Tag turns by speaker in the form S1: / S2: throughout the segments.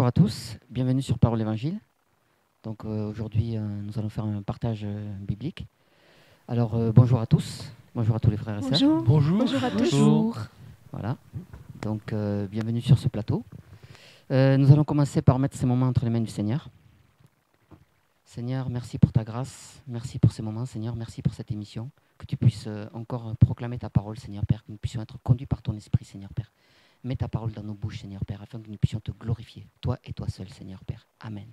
S1: Bonjour à tous, bienvenue sur Parole Évangile. Donc aujourd'hui, nous allons faire un partage biblique. Alors bonjour à tous, bonjour à tous les frères et sœurs.
S2: Bonjour.
S3: Bonjour.
S2: Bonjour à tous.
S3: Bonjour.
S1: Voilà, donc bienvenue sur ce plateau. Nous allons commencer par mettre ces moments entre les mains du Seigneur. Seigneur, merci pour ta grâce, merci pour ces moments, Seigneur, merci pour cette émission. Que tu puisses encore proclamer ta parole, Seigneur Père, que nous puissions être conduits par ton esprit, Seigneur Père. Mets ta parole dans nos bouches, Seigneur Père, afin que nous puissions te glorifier, toi et toi seul, Seigneur Père. Amen.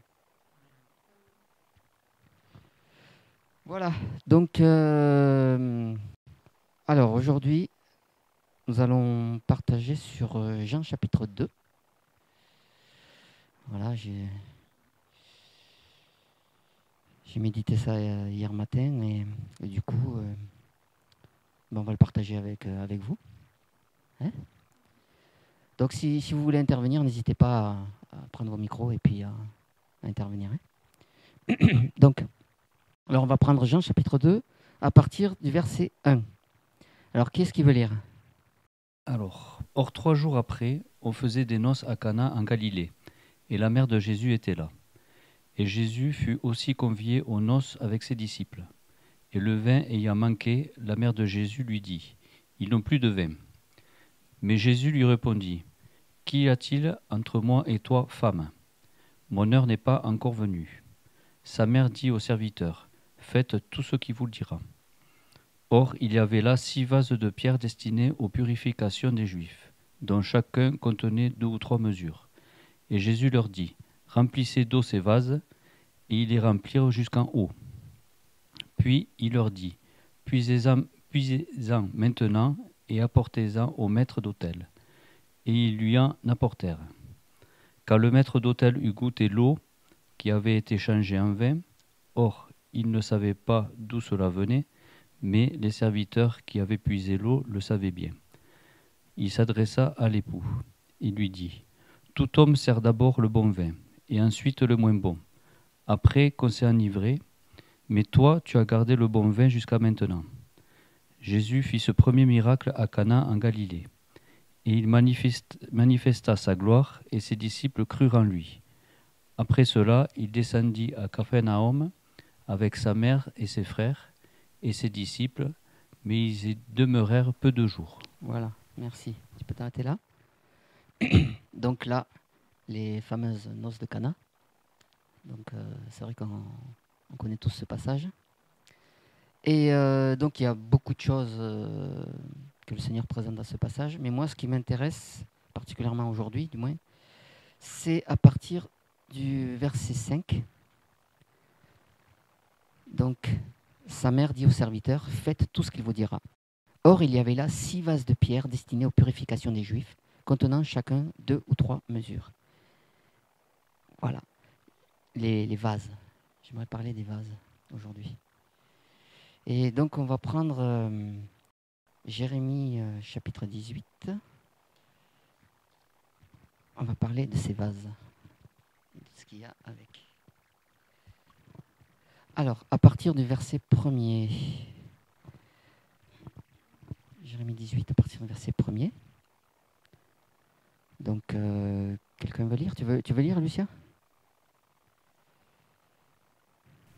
S1: Voilà, donc, alors aujourd'hui, nous allons partager sur Jean chapitre 2. Voilà, j'ai médité ça hier matin et du coup, on va le partager avec vous. Hein? Donc si vous voulez intervenir, n'hésitez pas à prendre vos micros et puis à intervenir. Hein? Donc, alors on va prendre Jean chapitre 2 à partir du verset 1. Alors qui est-ce qui veut lire?
S3: Alors, or 3 jours après, on faisait des noces à Cana en Galilée, et la mère de Jésus était là. Et Jésus fut aussi convié aux noces avec ses disciples. Et le vin ayant manqué, la mère de Jésus lui dit, « Ils n'ont plus de vin. » Mais Jésus lui répondit, « Qu'y a-t-il entre moi et toi, femme? Mon heure n'est pas encore venue. » Sa mère dit au serviteur, « Faites tout ce qu'il vous dira. » Or, il y avait là 6 vases de pierre destinés aux purifications des Juifs, dont chacun contenait 2 ou 3 mesures. Et Jésus leur dit, « Remplissez d'eau ces vases, et ils les remplirent jusqu'en haut. » Puis il leur dit, « Puisez-en maintenant et apportez-en au maître d'autel. » Et ils lui en apportèrent. Quand le maître d'autel eut goûté l'eau qui avait été changée en vin, or il ne savait pas d'où cela venait, mais les serviteurs qui avaient puisé l'eau le savaient bien. Il s'adressa à l'époux. Il lui dit, « Tout homme sert d'abord le bon vin, et ensuite le moins bon, après qu'on s'est enivré, mais toi tu as gardé le bon vin jusqu'à maintenant. » Jésus fit ce premier miracle à Cana en Galilée, et il manifesta sa gloire, et ses disciples crurent en lui. Après cela, il descendit à Capharnaüm avec sa mère et ses frères, et ses disciples, mais ils y demeurèrent peu de jours.
S1: Voilà, merci. Tu peux t'arrêter là. Donc là, les fameuses noces de Cana. Donc c'est vrai qu'on connaît tous ce passage. Et donc il y a beaucoup de choses que le Seigneur présente dans ce passage. Mais moi, ce qui m'intéresse, particulièrement aujourd'hui du moins, c'est à partir du verset 5. Donc, sa mère dit au serviteur, « Faites tout ce qu'il vous dira. » Or, il y avait là 6 vases de pierre destinés aux purifications des Juifs, contenant chacun 2 ou 3 mesures. Voilà, les vases. J'aimerais parler des vases aujourd'hui. Et donc, on va prendre Jérémie chapitre 18. On va parler de ces vases, de ce qu'il y a avec. Alors, à partir du verset 1er, Jérémie 18, à partir du verset 1er. Donc, quelqu'un veut lire? Tu veux lire, Lucia?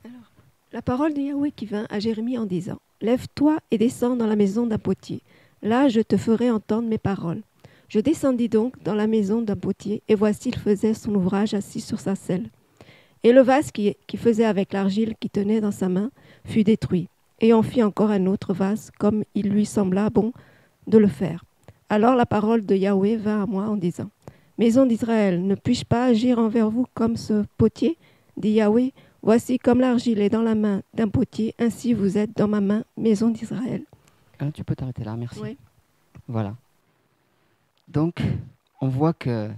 S2: Alors, la parole de Yahweh qui vint à Jérémie en disant, « Lève-toi et descends dans la maison d'un potier. Là, je te ferai entendre mes paroles. » Je descendis donc dans la maison d'un potier, et voici, il faisait son ouvrage assis sur sa selle. Et le vase qui faisait avec l'argile qu'il tenait dans sa main fut détruit, et on fit encore un autre vase, comme il lui sembla bon de le faire. Alors la parole de Yahweh vint à moi en disant, « Maison d'Israël, ne puis-je pas agir envers vous comme ce potier? Dit Yahweh, voici comme l'argile est dans la main d'un potier, ainsi vous êtes dans ma main, maison d'Israël. »
S1: Tu peux t'arrêter là, merci.
S2: Oui.
S1: Voilà. Donc, on voit que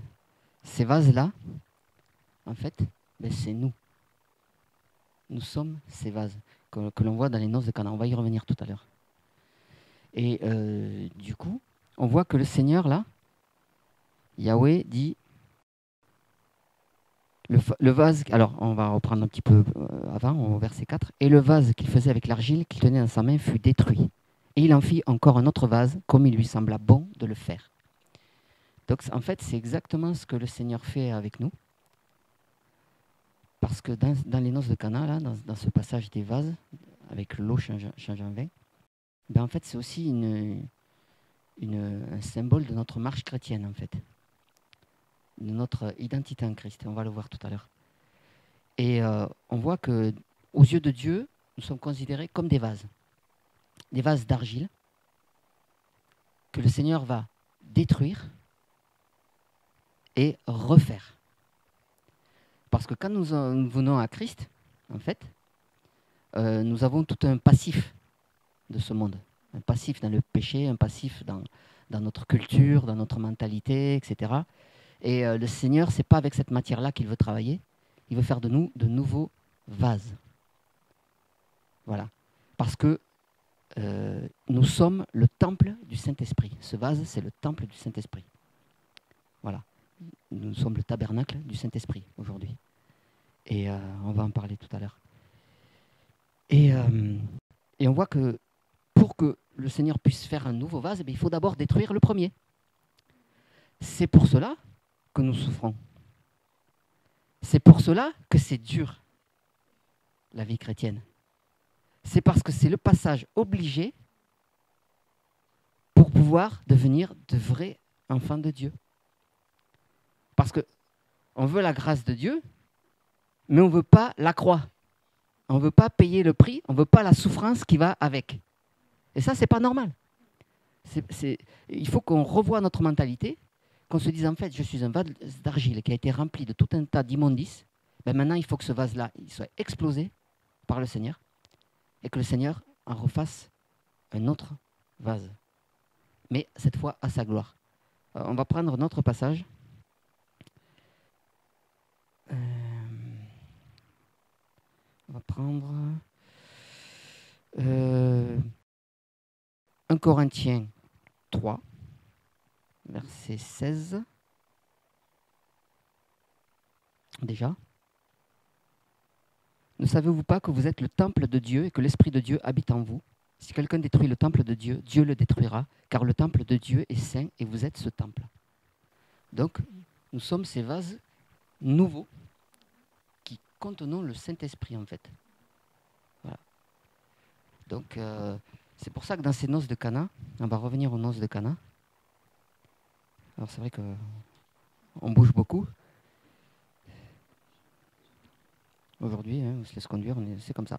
S1: ces vases-là, en fait, c'est nous. Nous sommes ces vases que l'on voit dans les noces de Cana. On va y revenir tout à l'heure. Et du coup, on voit que le Seigneur, là, Yahweh dit, le vase, alors on va reprendre un petit peu avant, au verset 4, « Et le vase qu'il faisait avec l'argile qu'il tenait dans sa main fut détruit. Et il en fit encore un autre vase, comme il lui sembla bon de le faire. » Donc en fait, c'est exactement ce que le Seigneur fait avec nous. Parce que dans les noces de Cana, là, dans ce passage des vases, avec l'eau changeant en vin, ben en fait, c'est aussi un symbole de notre marche chrétienne, en fait, de notre identité en Christ. On va le voir tout à l'heure. Et on voit que, aux yeux de Dieu, nous sommes considérés comme des vases d'argile que le Seigneur va détruire et refaire. Parce que quand nous venons à Christ, en fait, nous avons tout un passif de ce monde. Un passif dans le péché, un passif dans notre culture, dans notre mentalité, etc. Et le Seigneur, ce n'est pas avec cette matière-là qu'il veut travailler. Il veut faire de nous de nouveaux vases. Voilà. Parce que nous sommes le temple du Saint-Esprit. Ce vase, c'est le temple du Saint-Esprit. Voilà. Nous sommes le tabernacle du Saint-Esprit aujourd'hui. Et on va en parler tout à l'heure. Et on voit que pour que le Seigneur puisse faire un nouveau vase, il faut d'abord détruire le premier. C'est pour cela que nous souffrons. C'est pour cela que c'est dur, la vie chrétienne. C'est parce que c'est le passage obligé pour pouvoir devenir de vrais enfants de Dieu. Parce qu'on veut la grâce de Dieu, mais on ne veut pas la croix. On ne veut pas payer le prix, on ne veut pas la souffrance qui va avec. Et ça, ce n'est pas normal. Il faut qu'on revoie notre mentalité, qu'on se dise en fait, je suis un vase d'argile qui a été rempli de tout un tas d'immondices. Ben maintenant, il faut que ce vase-là soit explosé par le Seigneur et que le Seigneur en refasse un autre vase. Mais cette fois à sa gloire. On va prendre notre passage. On va prendre 1 Corinthiens 3, verset 16. Déjà. Ne savez-vous pas que vous êtes le temple de Dieu et que l'Esprit de Dieu habite en vous? Si quelqu'un détruit le temple de Dieu, Dieu le détruira, car le temple de Dieu est saint et vous êtes ce temple. Donc, nous sommes ces vases nouveaux qui contenons le Saint-Esprit, en fait. Voilà. Donc, c'est pour ça que dans ces noces de Cana, on va revenir aux noces de Cana. Alors, c'est vrai qu'on bouge beaucoup. Aujourd'hui, on se laisse conduire, c'est comme ça.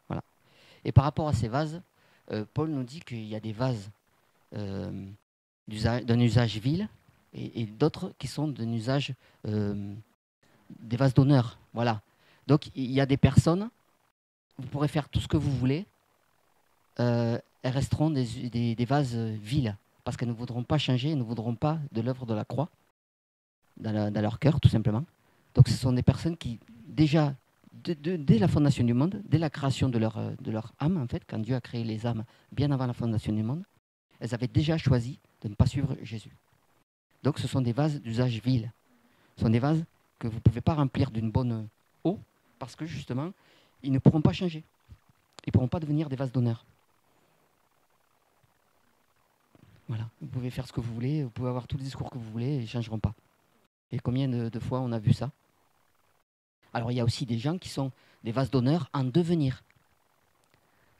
S1: Voilà. Et par rapport à ces vases, Paul nous dit qu'il y a des vases d'un usage vil et d'autres qui sont d'un usage des vases d'honneur. Voilà. Donc il y a des personnes, vous pourrez faire tout ce que vous voulez, elles resteront des vases vils parce qu'elles ne voudront pas changer, elles ne voudront pas de l'œuvre de la croix dans leur cœur, tout simplement. Donc ce sont des personnes qui, déjà, dès la fondation du monde, dès la création de leur âme, en fait, quand Dieu a créé les âmes bien avant la fondation du monde, elles avaient déjà choisi de ne pas suivre Jésus. Donc ce sont des vases d'usage vil. Ce sont des vases que vous ne pouvez pas remplir d'une bonne eau parce que justement, ils ne pourront pas changer. Ils ne pourront pas devenir des vases d'honneur. Voilà. Vous pouvez faire ce que vous voulez, vous pouvez avoir tous les discours que vous voulez, ils ne changeront pas. Et combien de fois on a vu ça? Alors il y a aussi des gens qui sont des vases d'honneur en devenir.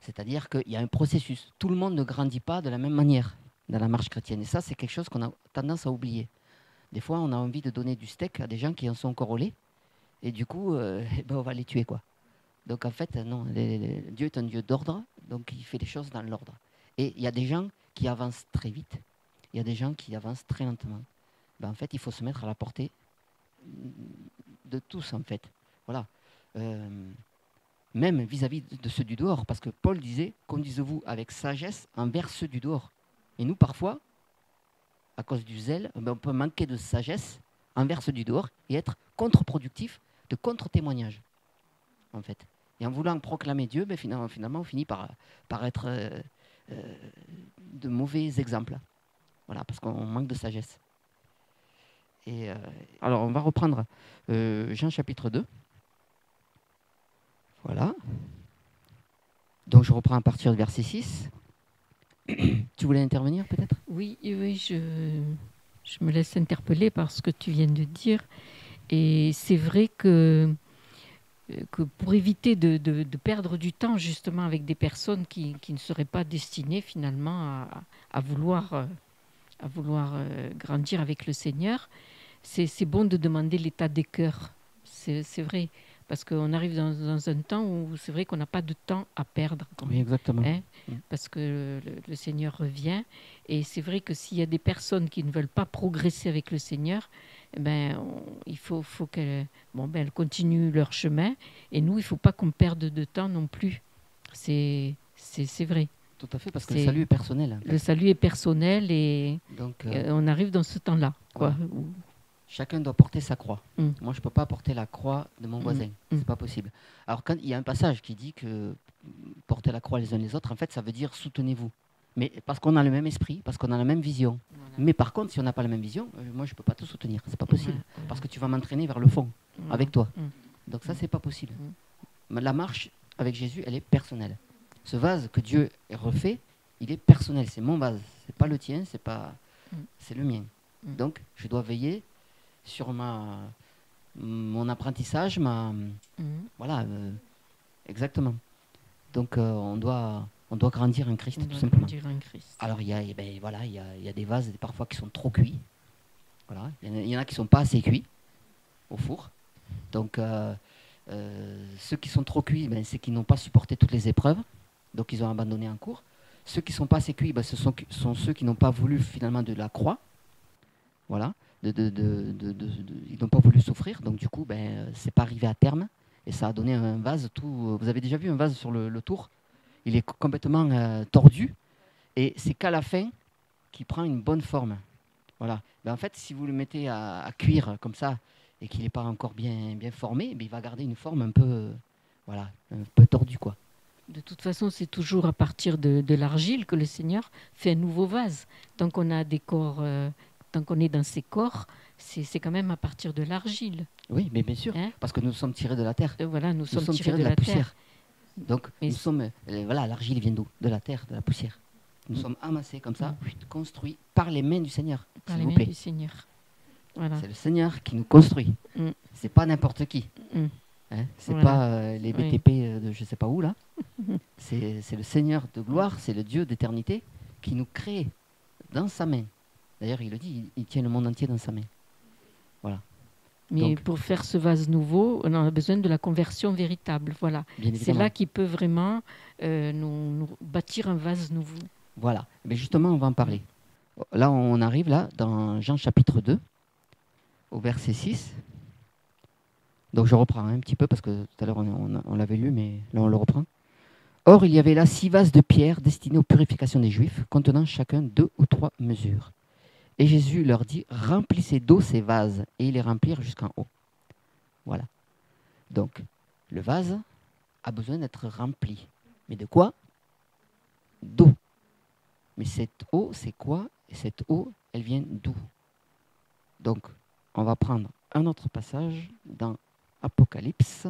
S1: C'est-à-dire qu'il y a un processus. Tout le monde ne grandit pas de la même manière dans la marche chrétienne. Et ça, c'est quelque chose qu'on a tendance à oublier. Des fois, on a envie de donner du steak à des gens qui en sont encore au lait. Et du coup, on va les tuer, quoi. Donc en fait, non, Dieu est un Dieu d'ordre, donc il fait les choses dans l'ordre. Et il y a des gens qui avancent très vite. Il y a des gens qui avancent très lentement. En fait, il faut se mettre à la portée de tous, en fait. Voilà. Même vis-à-vis de ceux du dehors, parce que Paul disait, conduisez-vous avec sagesse envers ceux du dehors. Et nous, parfois, à cause du zèle, on peut manquer de sagesse envers ceux du dehors et être contre-productif de contre-témoignage, en fait. Et en voulant proclamer Dieu, finalement, on finit par être de mauvais exemples. Voilà, parce qu'on manque de sagesse. Et alors, on va reprendre Jean chapitre 2. Voilà. Donc, je reprends à partir du verset 6. Tu voulais intervenir, peut-être?
S4: Oui, je me laisse interpeller par ce que tu viens de dire. Et c'est vrai que pour éviter de perdre du temps justement avec des personnes qui ne seraient pas destinées finalement à vouloir grandir avec le Seigneur, c'est bon de demander l'état des cœurs. C'est vrai, parce qu'on arrive dans un temps où c'est vrai qu'on n'a pas de temps à perdre.
S1: Oui, exactement.
S4: Hein, parce que le Seigneur revient. Et c'est vrai que s'il y a des personnes qui ne veulent pas progresser avec le Seigneur, eh ben, il faut qu'elles elles continuent leur chemin. Et nous, il ne faut pas qu'on perde de temps non plus. C'est vrai.
S1: Tout à fait, parce que le salut est personnel.
S4: Le salut est personnel et
S1: donc,
S4: on arrive dans ce temps-là. Quoi.
S1: Voilà. Chacun doit porter sa croix.
S4: Mm.
S1: Moi, je ne peux pas porter la croix de mon voisin. C'est pas possible. Alors, quand il y a un passage qui dit que porter la croix les uns les autres, en fait, ça veut dire soutenez-vous. Mais parce qu'on a le même esprit, parce qu'on a la même vision. Voilà. Mais par contre, si on n'a pas la même vision, moi, je ne peux pas te soutenir. C'est pas possible. Parce que tu vas m'entraîner vers le fond, avec toi. Donc ça, c'est pas possible. La marche avec Jésus, elle est personnelle. Ce vase que Dieu refait, il est personnel. C'est mon vase. C'est pas le tien, c'est le mien. Donc, je dois veiller sur mon apprentissage, voilà, exactement. Donc, on doit grandir en Christ, tout simplement. Alors, il y a des vases parfois qui sont trop cuits. Voilà, il y en a qui sont pas assez cuits au four. Donc, ceux qui sont trop cuits, c'est qu'ils n'ont pas supporté toutes les épreuves. Donc, ils ont abandonné en cours. Ceux qui ne sont pas assez cuits, ce sont ceux qui n'ont pas voulu finalement de la croix. Voilà. Ils n'ont pas voulu souffrir. Donc, du coup, c'est pas arrivé à terme. Et ça a donné un vase tout... Vous avez déjà vu un vase sur le tour? Il est complètement tordu. Et c'est qu'à la fin qu'il prend une bonne forme. Voilà. En fait, si vous le mettez à cuire comme ça et qu'il n'est pas encore bien formé, il va garder une forme un peu tordue, quoi.
S4: De toute façon, c'est toujours à partir de l'argile que le Seigneur fait un nouveau vase. Tant qu'on a des corps, tant qu'on est dans ces corps, c'est quand même à partir de l'argile.
S1: Oui, mais bien sûr, parce que nous sommes tirés de la terre.
S4: Voilà, nous sommes tirés de la
S1: poussière. Donc, l'argile vient d'où? De la terre, de la poussière. Nous sommes amassés comme ça, construits par les mains du Seigneur.
S4: Par les mains du Seigneur. Voilà.
S1: C'est le Seigneur qui nous construit. C'est pas n'importe qui. C'est pas les BTP de je sais pas où là. C'est le Seigneur de gloire, c'est le Dieu d'éternité qui nous crée dans sa main. D'ailleurs, il le dit, il tient le monde entier dans sa main. Voilà.
S4: Mais donc, pour faire ce vase nouveau, on a besoin de la conversion véritable. Voilà. C'est là qu'il peut vraiment nous bâtir un vase nouveau.
S1: Voilà. Mais justement, on va en parler. Là, on arrive là dans Jean chapitre 2, au verset 6. Donc je reprends un petit peu parce que tout à l'heure on l'avait lu, mais là on le reprend. Or, il y avait là 6 vases de pierre destinés aux purifications des Juifs, contenant chacun 2 ou 3 mesures. Et Jésus leur dit, remplissez d'eau ces vases, et ils les remplirent jusqu'en haut. Voilà. Donc, le vase a besoin d'être rempli. Mais de quoi? D'eau. Mais cette eau, c'est quoi? Et cette eau, elle vient d'où? Donc, on va prendre un autre passage dans Apocalypse.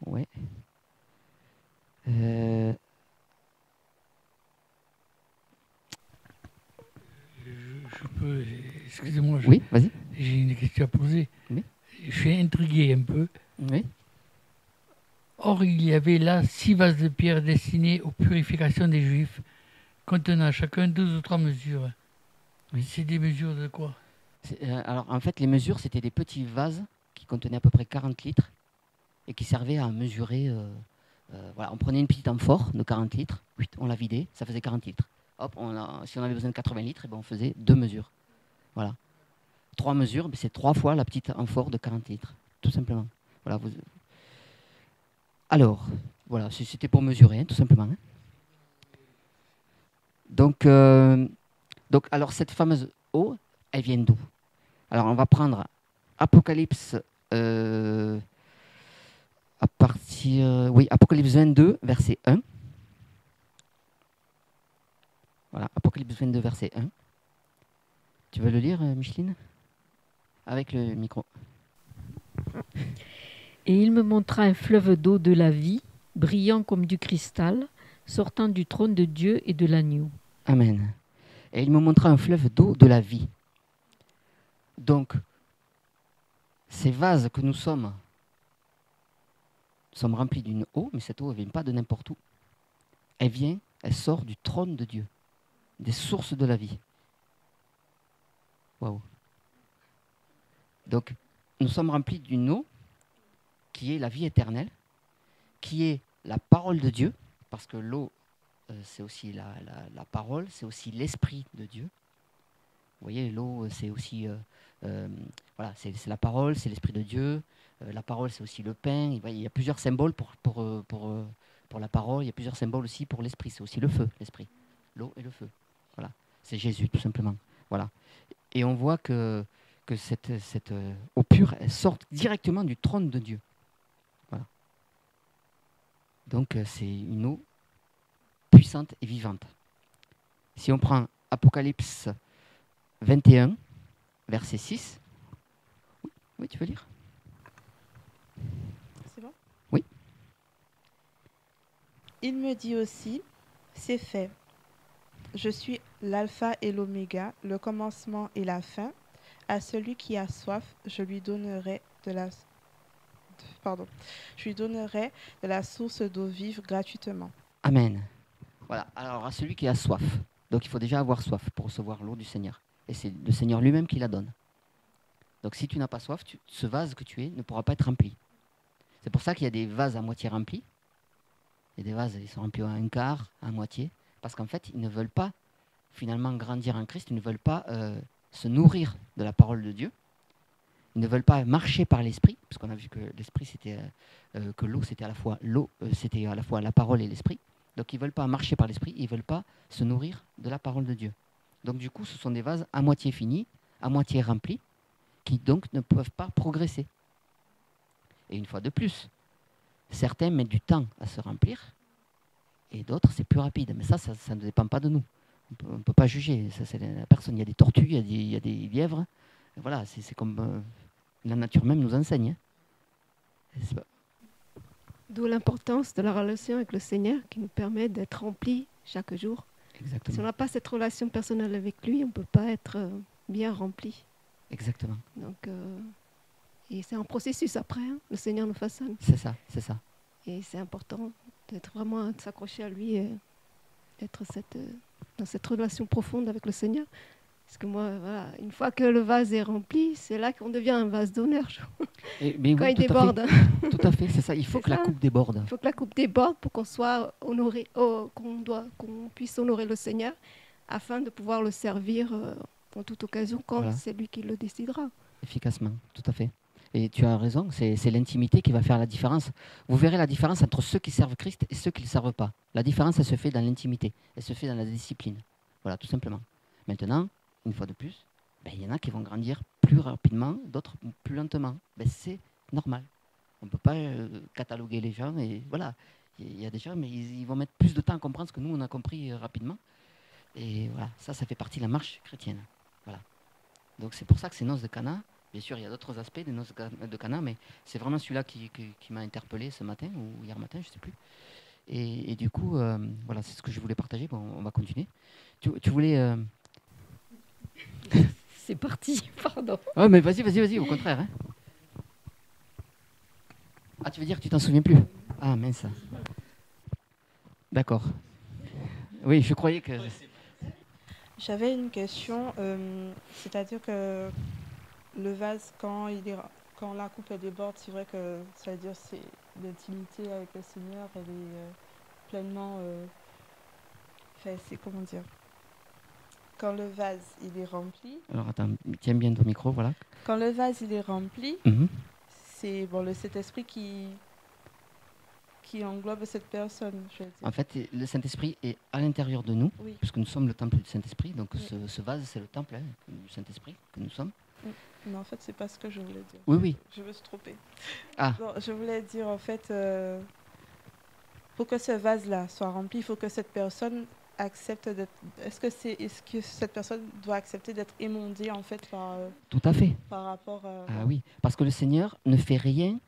S1: Ouais.
S5: Je peux... Excusez-moi.
S1: Oui, vas-y.
S5: J'ai une question à poser.
S1: Oui.
S5: Je suis intrigué un peu.
S1: Oui.
S5: Or, il y avait là 6 vases de pierre destinés aux purifications des Juifs, contenant chacun 2 ou 3 mesures.
S1: Oui.
S5: C'est des mesures de quoi?
S1: Alors, en fait, les mesures, c'était des petits vases qui contenaient à peu près 40 litres et qui servaient à mesurer... voilà, on prenait une petite amphore de 40 litres, on la vidait, ça faisait 40 litres. Hop, si on avait besoin de 80 litres, on faisait 2 mesures. Voilà. 3 mesures, c'est 3 fois la petite amphore de 40 litres, tout simplement. Voilà, Alors, voilà, c'était pour mesurer, tout simplement. Donc, alors, cette fameuse eau, elle vient d'où? Alors, on va prendre Apocalypse, Apocalypse 22, verset 1. Voilà, Apocalypse 22, verset 1. Tu veux le lire, Micheline? Avec le micro.
S4: Et il me montra un fleuve d'eau de la vie, brillant comme du cristal, sortant du trône de Dieu et de l'agneau.
S1: Amen. et il me montra un fleuve d'eau de la vie. Donc, ces vases que nous sommes remplis d'une eau, mais cette eau ne vient pas de n'importe où. Elle sort du trône de Dieu, des sources de la vie. Waouh. Donc, nous sommes remplis d'une eau qui est la vie éternelle, qui est la parole de Dieu, parce que l'eau, c'est aussi la parole, c'est aussi l'esprit de Dieu. Vous voyez, l'eau, c'est aussi voilà, c'est la parole, c'est l'esprit de Dieu. La parole, c'est aussi le pain. Il y a plusieurs symboles pour la parole. Il y a plusieurs symboles aussi pour l'esprit. C'est aussi le feu, l'esprit. L'eau et le feu. Voilà. C'est Jésus, tout simplement. Voilà. Et on voit que cette eau pure, elle sort directement du trône de Dieu. Voilà. Donc, c'est une eau puissante et vivante. Si on prend Apocalypse 21, verset 6. Oui, tu veux lire?
S6: C'est bon?
S1: Oui.
S6: Il me dit aussi, c'est fait. Je suis l'alpha et l'oméga, le commencement et la fin. À celui qui a soif, je lui donnerai de la source d'eau vive gratuitement.
S1: Amen. Voilà. Alors, à celui qui a soif. Donc, il faut déjà avoir soif pour recevoir l'eau du Seigneur. Et c'est le Seigneur lui-même qui la donne. Donc, si tu n'as pas soif, ce vase que tu es ne pourra pas être rempli. C'est pour ça qu'il y a des vases à moitié remplis. Il y a des vases, ils sont remplis à un quart, à moitié. Parce qu'en fait, ils ne veulent pas finalement grandir en Christ. Ils ne veulent pas se nourrir de la parole de Dieu. Ils ne veulent pas marcher par l'esprit. Parce qu'on a vu que l'esprit, c'était que l'eau, c'était à la fois la parole et l'esprit. Donc, ils ne veulent pas marcher par l'esprit. Ils ne veulent pas se nourrir de la parole de Dieu. Donc, du coup, ce sont des vases à moitié finis, à moitié remplis, qui donc ne peuvent pas progresser. Et une fois de plus, certains mettent du temps à se remplir, et d'autres, c'est plus rapide. Mais ça ne dépend pas de nous. On ne peut pas juger. Ça, c'est la personne. Il y a des tortues, il y a des lièvres. Et voilà, c'est comme la nature même nous enseigne. Hein.
S2: D'où l'importance de la relation avec le Seigneur qui nous permet d'être remplis chaque jour.
S1: Exactement.
S2: Si on n'a pas cette relation personnelle avec lui, on ne peut pas être bien rempli.
S1: Exactement.
S2: Donc, et c'est un processus après, hein. Le Seigneur nous façonne.
S1: C'est ça, c'est ça.
S2: Et c'est important d'être vraiment, de s'accrocher à lui et d'être dans cette relation profonde avec le Seigneur. Parce que moi, voilà, une fois que le vase est rempli, c'est là qu'on devient un vase d'honneur. Quand il déborde.
S1: Tout à fait, c'est ça. Il faut que la coupe déborde.
S2: Il faut que la coupe déborde pour qu'on soit honoré, qu'on puisse honorer le Seigneur afin de pouvoir le servir en toute occasion quand c'est lui qui le décidera.
S1: Efficacement, tout à fait. Et tu as raison, c'est l'intimité qui va faire la différence. Vous verrez la différence entre ceux qui servent Christ et ceux qui ne le servent pas. La différence, elle se fait dans l'intimité, elle se fait dans la discipline. Voilà, tout simplement. Maintenant, une fois de plus, il y en a qui vont grandir plus rapidement, d'autres plus lentement. C'est normal. On ne peut pas cataloguer les gens. Et voilà, il y a des gens, mais ils vont mettre plus de temps à comprendre ce que nous, on a compris rapidement. Et voilà, ça fait partie de la marche chrétienne. Voilà. Donc c'est pour ça que ces noces de Cana, bien sûr, il y a d'autres aspects des noces de Cana, mais c'est vraiment celui-là qui m'a interpellé ce matin, ou hier matin, je ne sais plus. Et du coup, voilà, c'est ce que je voulais partager. Bon, on va continuer. Tu voulais...
S4: C'est parti, pardon.
S1: Ouais, mais vas-y, au contraire. Hein. Ah, tu veux dire que tu t'en souviens plus? Ah, mince. D'accord. Oui, je croyais que...
S6: J'avais une question, c'est-à-dire que le vase, quand la coupe elle déborde, c'est vrai que ça veut dire c'est l'intimité avec le Seigneur, elle est pleinement... c'est comment dire? Quand le vase il est rempli...
S1: Alors attends, tiens bien ton micro, voilà.
S6: Quand le vase il est rempli, c'est le Saint-Esprit qui englobe cette personne. Je veux dire.
S1: En fait, le Saint-Esprit est à l'intérieur de nous, puisque nous sommes le temple du Saint-Esprit. Donc ce vase, c'est le temple du Saint-Esprit que nous sommes.
S6: Non, en fait, c'est pas ce que je voulais dire.
S1: Oui.
S6: Je me suis trompée.
S1: Ah.
S6: Non, je voulais dire, en fait, pour que ce vase-là soit rempli, il faut que cette personne accepte d'être... Est-ce que cette personne doit accepter d'être émondée, en fait,
S1: Tout à fait.
S6: par rapport à...
S1: Ah oui, parce que le Seigneur ne fait rien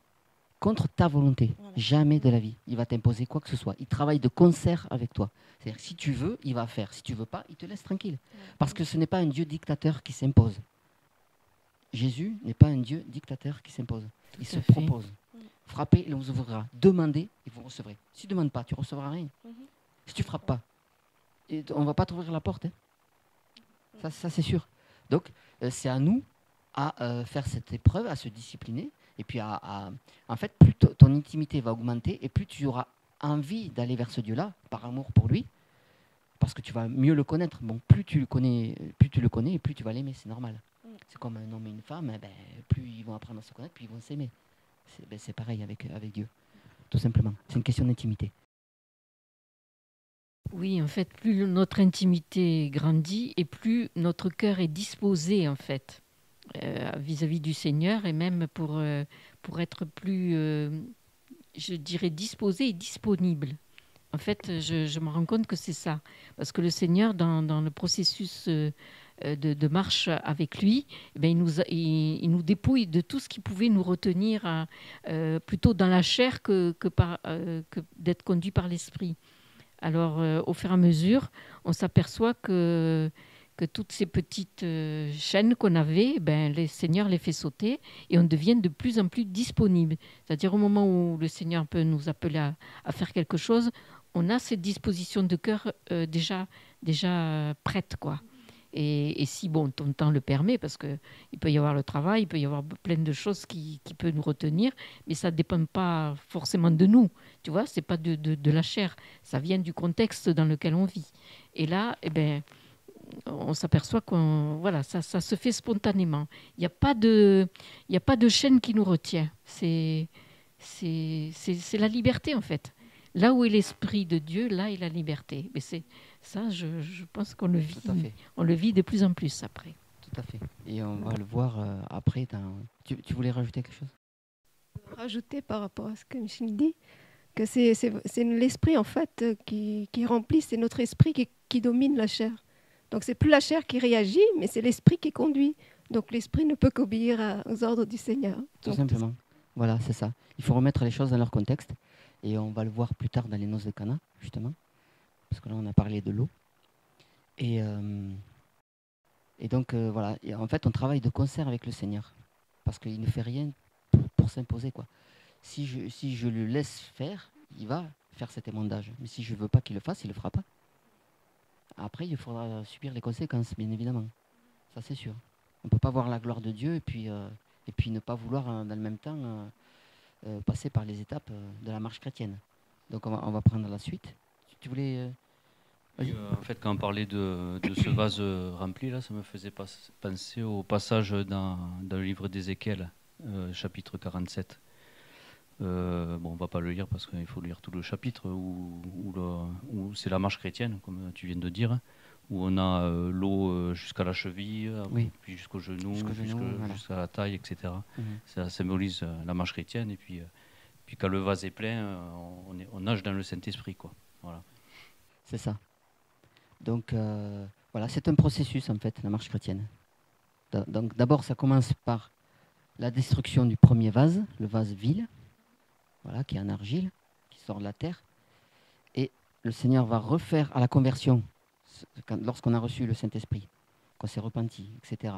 S1: contre ta volonté.
S6: Voilà.
S1: Jamais de la vie. Il va t'imposer quoi que ce soit. Il travaille de concert avec toi. C'est-à-dire, si tu veux, il va faire. Si tu veux pas, il te laisse tranquille. Parce que ce n'est pas un Dieu dictateur qui s'impose. Jésus n'est pas un Dieu dictateur qui s'impose. Il se
S4: à fait.
S1: propose. Frappez et l'on vous ouvrira. Demandez et vous recevrez. Si tu ne demandes pas, tu ne recevras rien. Si tu ne frappes pas, on ne va pas t'ouvrir la porte. Hein. Ça c'est sûr. Donc, c'est à nous à faire cette épreuve, à se discipliner. Et puis, en fait, plus ton intimité va augmenter et plus tu auras envie d'aller vers ce Dieu-là, par amour pour lui, parce que tu vas mieux le connaître. Bon, plus tu le connais et plus tu vas l'aimer, c'est normal. C'est comme un homme et une femme, plus ils vont apprendre à se connaître, plus ils vont s'aimer. C'est pareil avec Dieu, tout simplement. C'est une question d'intimité.
S4: Oui, en fait, plus notre intimité grandit et plus notre cœur est disposé, en fait, vis-à-vis du Seigneur et même pour être plus, je dirais, disposé et disponible. En fait, je me rends compte que c'est ça. Parce que le Seigneur, dans le processus de marche avec lui, eh bien, il nous dépouille de tout ce qui pouvait nous retenir plutôt dans la chair que d'être conduit par l'Esprit. Alors, au fur et à mesure, on s'aperçoit que toutes ces petites chaînes qu'on avait, le Seigneur les fait sauter et on devient de plus en plus disponible. C'est-à-dire au moment où le Seigneur peut nous appeler à faire quelque chose, on a cette disposition de cœur déjà prête, quoi. Et si ton temps le permet, parce qu'il peut y avoir le travail, il peut y avoir plein de choses qui peuvent nous retenir, mais ça ne dépend pas forcément de nous, tu vois, ce n'est pas de la chair, ça vient du contexte dans lequel on vit. Et là, on s'aperçoit que ça se fait spontanément. Il n'y a pas de chaîne qui nous retient. C'est la liberté, en fait. Là où est l'Esprit de Dieu, là est la liberté. Mais c'est ça, je pense qu'on le vit. On le vit de plus en plus après.
S1: Tout à fait. Et on va le voir après. Tu voulais rajouter quelque chose ?
S2: Rajouter par rapport à ce que Michel dit, que c'est l'esprit en fait qui remplit, c'est notre esprit qui domine la chair. Donc c'est plus la chair qui réagit, mais c'est l'esprit qui conduit. Donc l'esprit ne peut qu'obéir aux ordres du Seigneur.
S1: Tout simplement. Voilà, c'est ça. Il faut remettre les choses dans leur contexte. Et on va le voir plus tard dans les noces de Cana, justement. Parce que là, on a parlé de l'eau. Et donc, voilà. Et en fait, on travaille de concert avec le Seigneur. Parce qu'il ne fait rien pour s'imposer, quoi. Si je le laisse faire, il va faire cet émondage. Mais si je ne veux pas qu'il le fasse, il ne le fera pas. Après, il faudra subir les conséquences, bien évidemment. Ça, c'est sûr. On ne peut pas voir la gloire de Dieu et puis ne pas vouloir, dans le même temps, passer par les étapes de la marche chrétienne. Donc, on va prendre la suite. Tu voulais...
S3: En fait, quand on parlait de ce vase rempli, là, ça me faisait penser au passage dans le livre d'Ézéchiel, chapitre 47. On ne va pas le lire parce qu'il faut lire tout le chapitre où c'est la marche chrétienne, comme tu viens de dire, où on a l'eau jusqu'à la cheville, puis jusqu'au genou, jusqu'à la taille, etc. Ça symbolise la marche chrétienne. Et puis quand le vase est plein, on nage dans le Saint-Esprit, quoi. Voilà.
S1: C'est ça. Donc, voilà, c'est un processus, en fait, la marche chrétienne. Donc, d'abord, ça commence par la destruction du premier vase, le vase vil, voilà, qui est en argile, qui sort de la terre. Et le Seigneur va refaire à la conversion, lorsqu'on a reçu le Saint-Esprit, qu'on s'est repenti, etc.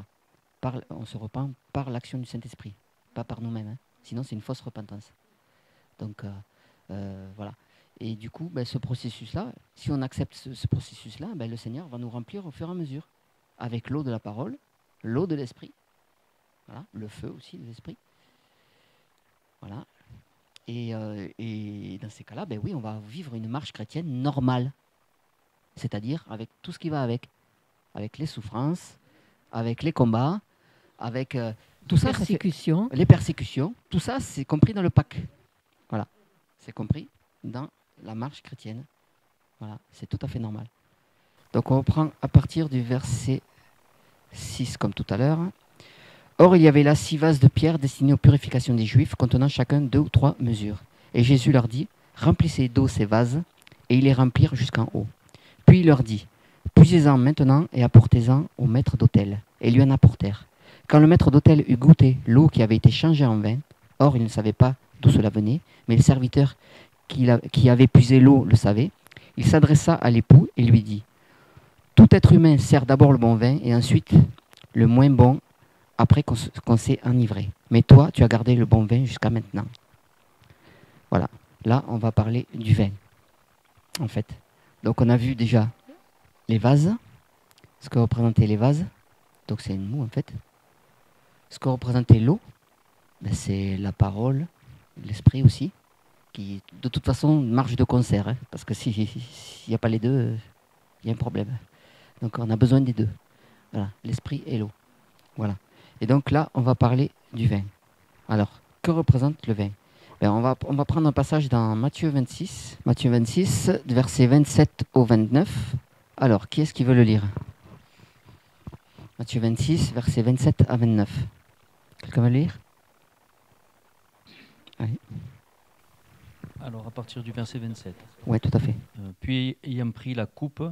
S1: On se repent par l'action du Saint-Esprit, pas par nous-mêmes. Hein. Sinon, c'est une fausse repentance. Donc, voilà. Et du coup, ce processus-là, si on accepte ce processus-là, le Seigneur va nous remplir au fur et à mesure, avec l'eau de la parole, l'eau de l'esprit, voilà, le feu aussi de l'esprit. Voilà. Et dans ces cas-là, oui, on va vivre une marche chrétienne normale, c'est-à-dire avec tout ce qui va avec les souffrances, avec les combats, avec tout ça, les persécutions, tout ça, c'est compris dans le Pâques. Voilà, c'est compris dans la marche chrétienne. Voilà, c'est tout à fait normal. Donc on reprend à partir du verset 6 comme tout à l'heure. Or il y avait là 6 vases de pierre destinés aux purifications des Juifs, contenant chacun 2 ou 3 mesures. Et Jésus leur dit, remplissez d'eau ces vases, et ils les remplirent jusqu'en haut. Puis il leur dit, puisez-en maintenant et apportez-en au maître d'autel. Et ils lui en apportèrent. Quand le maître d'autel eut goûté l'eau qui avait été changée en vin, or il ne savait pas d'où cela venait, mais le serviteur qui avait puisé l'eau le savait. Il s'adressa à l'époux et lui dit, « Tout être humain sert d'abord le bon vin et ensuite le moins bon après qu'on s'est enivré. Mais toi, tu as gardé le bon vin jusqu'à maintenant. » Voilà. Là, on va parler du vin, en fait. Donc, on a vu déjà les vases, ce que représentaient les vases. Donc, c'est une moue, en fait. Ce que représentait l'eau, ben, c'est la parole, l'esprit aussi, qui, de toute façon, marche de concert. Hein, parce que s'il n'y a pas les deux, il y a un problème. Donc, on a besoin des deux. Voilà, l'esprit et l'eau. Voilà. Et donc, là, on va parler du vin. Alors, que représente le vin? Ben, on va prendre un passage dans Matthieu 26, versets 27 au 29. Alors, qui est-ce qui veut le lire? Matthieu 26, versets 27 à 29. Quelqu'un veut le lire? Allez.
S3: Alors, à partir du verset 27.
S1: Oui, tout à fait.
S3: Puis, ayant pris la coupe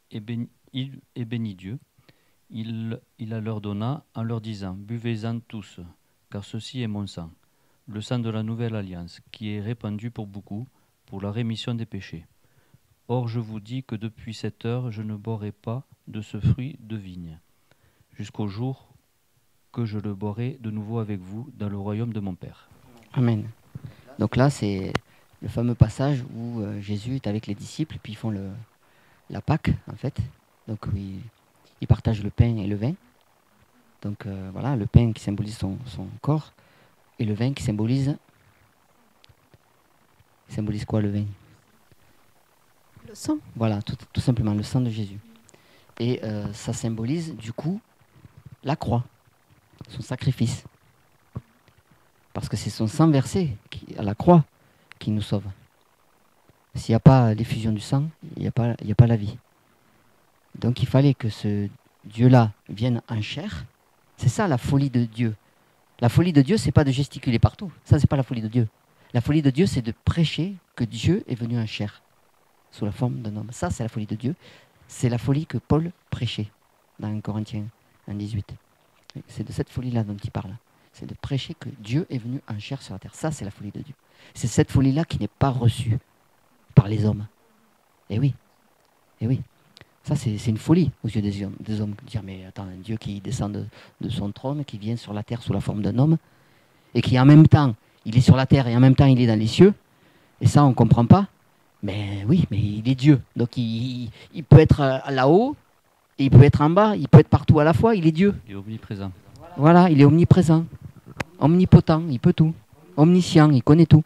S3: et bénit Dieu, il la leur donna en leur disant, « Buvez-en tous, car ceci est mon sang, le sang de la nouvelle alliance, qui est répandu pour beaucoup, pour la rémission des péchés. Or, je vous dis que depuis cette heure, je ne boirai pas de ce fruit de vigne, jusqu'au jour que je le boirai de nouveau avec vous dans le royaume de mon Père. »
S1: Amen. Donc là, c'est le fameux passage où Jésus est avec les disciples, puis ils font la Pâque, en fait. Donc ils partagent le pain et le vin. Donc voilà, le pain qui symbolise son corps, et le vin qui symbolise quoi, le vin?
S2: Le sang.
S1: Voilà, tout simplement, le sang de Jésus. Et ça symbolise, du coup, la croix, son sacrifice. Parce que c'est son sang versé à la croix qui nous sauve. S'il n'y a pas l'effusion du sang, il n'y a pas la vie. Donc il fallait que ce Dieu-là vienne en chair. C'est ça la folie de Dieu. La folie de Dieu, c'est pas de gesticuler partout. Ça, c'est pas la folie de Dieu. La folie de Dieu, c'est de prêcher que Dieu est venu en chair, sous la forme d'un homme. Ça, c'est la folie de Dieu. C'est la folie que Paul prêchait dans 1 Corinthiens 1,18. C'est de cette folie-là dont il parle. C'est de prêcher que Dieu est venu en chair sur la terre. Ça, c'est la folie de Dieu. C'est cette folie-là qui n'est pas reçue par les hommes. Eh oui. Eh oui. Ça, c'est une folie aux yeux des hommes. Dire, mais attends, un Dieu qui descend de son trône, qui vient sur la terre sous la forme d'un homme, et qui en même temps, il est sur la terre et en même temps, il est dans les cieux. Et ça, on ne comprend pas. Mais oui, mais il est Dieu. Donc, il peut être là-haut, et il peut être en bas, il peut être partout à la fois, il est Dieu.
S3: Il est omniprésent.
S1: Voilà, il est omniprésent, omnipotent, il peut tout. Omniscient, il connaît tout.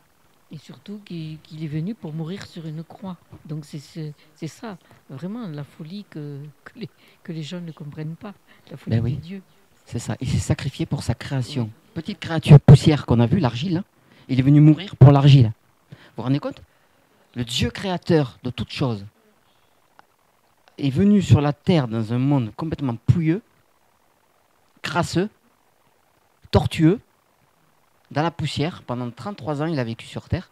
S4: Et surtout qu'il est venu pour mourir sur une croix. Donc c'est ça, vraiment la folie que les gens ne comprennent pas. La folie
S1: oui.
S4: de Dieu.
S1: C'est ça, il s'est sacrifié pour sa création. Oui. Petite créature poussière qu'on a vue, l'argile, hein, il est venu mourir pour l'argile. Vous vous rendez compte? Le Dieu créateur de toutes choses est venu sur la terre dans un monde complètement pouilleux, crasseux, tortueux, dans la poussière. Pendant 33 ans, il a vécu sur terre.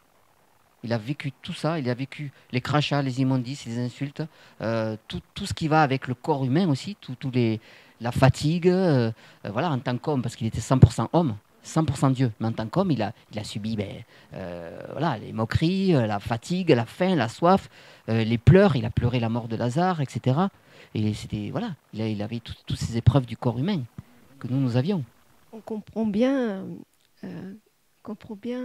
S1: Il a vécu tout ça. Il a vécu les crachats, les immondices, les insultes, tout ce qui va avec le corps humain aussi, la fatigue. Voilà, en tant qu'homme, parce qu'il était 100% homme, 100% Dieu. Mais en tant qu'homme, il a subi voilà, les moqueries, la fatigue, la faim, la soif, les pleurs. Il a pleuré la mort de Lazare, etc. Et c'était, voilà, il avait toutes ces épreuves du corps humain que nous avions.
S2: On comprend bien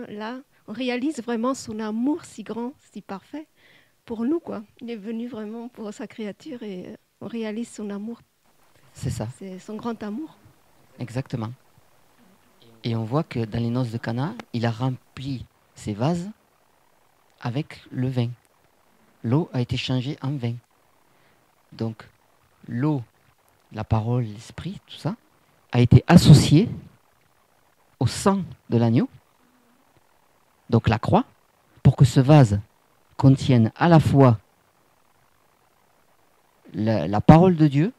S2: là, on réalise vraiment son amour si grand, si parfait pour nous, quoi. Il est venu vraiment pour sa créature et on réalise son amour.
S1: C'est ça.
S2: C'est son grand amour.
S1: Exactement. Et on voit que dans les noces de Cana, il a rempli ses vases avec le vin. L'eau a été changée en vin. Donc, l'eau, la parole, l'esprit, tout ça, a été associé au sang de l'agneau, donc la croix, pour que ce vase contienne à la fois la parole de Dieu,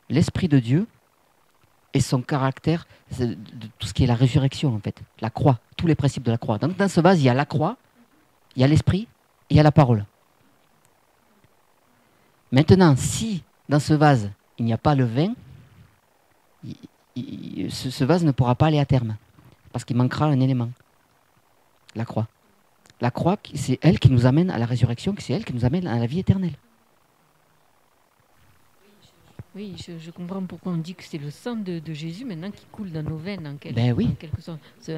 S1: l'esprit de Dieu et son caractère, de tout ce qui est la résurrection en fait, la croix, tous les principes de la croix. Donc dans ce vase, il y a la croix, il y a l'esprit et il y a la parole. Maintenant, si dans ce vase, il n'y a pas le vin, ce vase ne pourra pas aller à terme, parce qu'il manquera un élément. La croix. La croix, c'est elle qui nous amène à la résurrection, c'est elle qui nous amène à la vie éternelle.
S4: Oui, je comprends pourquoi on dit que c'est le sang de Jésus maintenant qui coule dans nos veines, en
S1: Ben oui.
S4: quelque sorte. C'est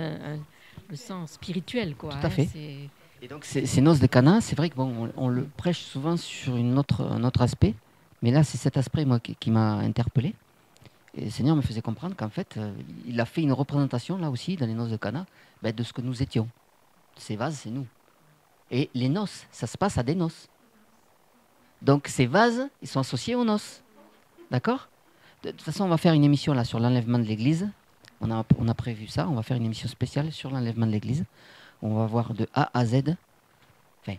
S4: le sang spirituel, quoi.
S1: Tout à fait.
S4: C'est-
S1: Et donc ces noces de Cana, c'est vrai que bon, on le prêche souvent sur un autre aspect, mais là c'est cet aspect moi qui m'a interpellé. Et le Seigneur me faisait comprendre qu'en fait, il a fait une représentation là aussi dans les noces de Cana, ben, de ce que nous étions. Ces vases, c'est nous. Et les noces, ça se passe à des noces. Donc ces vases, ils sont associés aux noces. D'accord ? De toute façon, on va faire une émission là sur l'enlèvement de l'Église. On a prévu ça. On va faire une émission spéciale sur l'enlèvement de l'Église. On va voir de A à Z, enfin,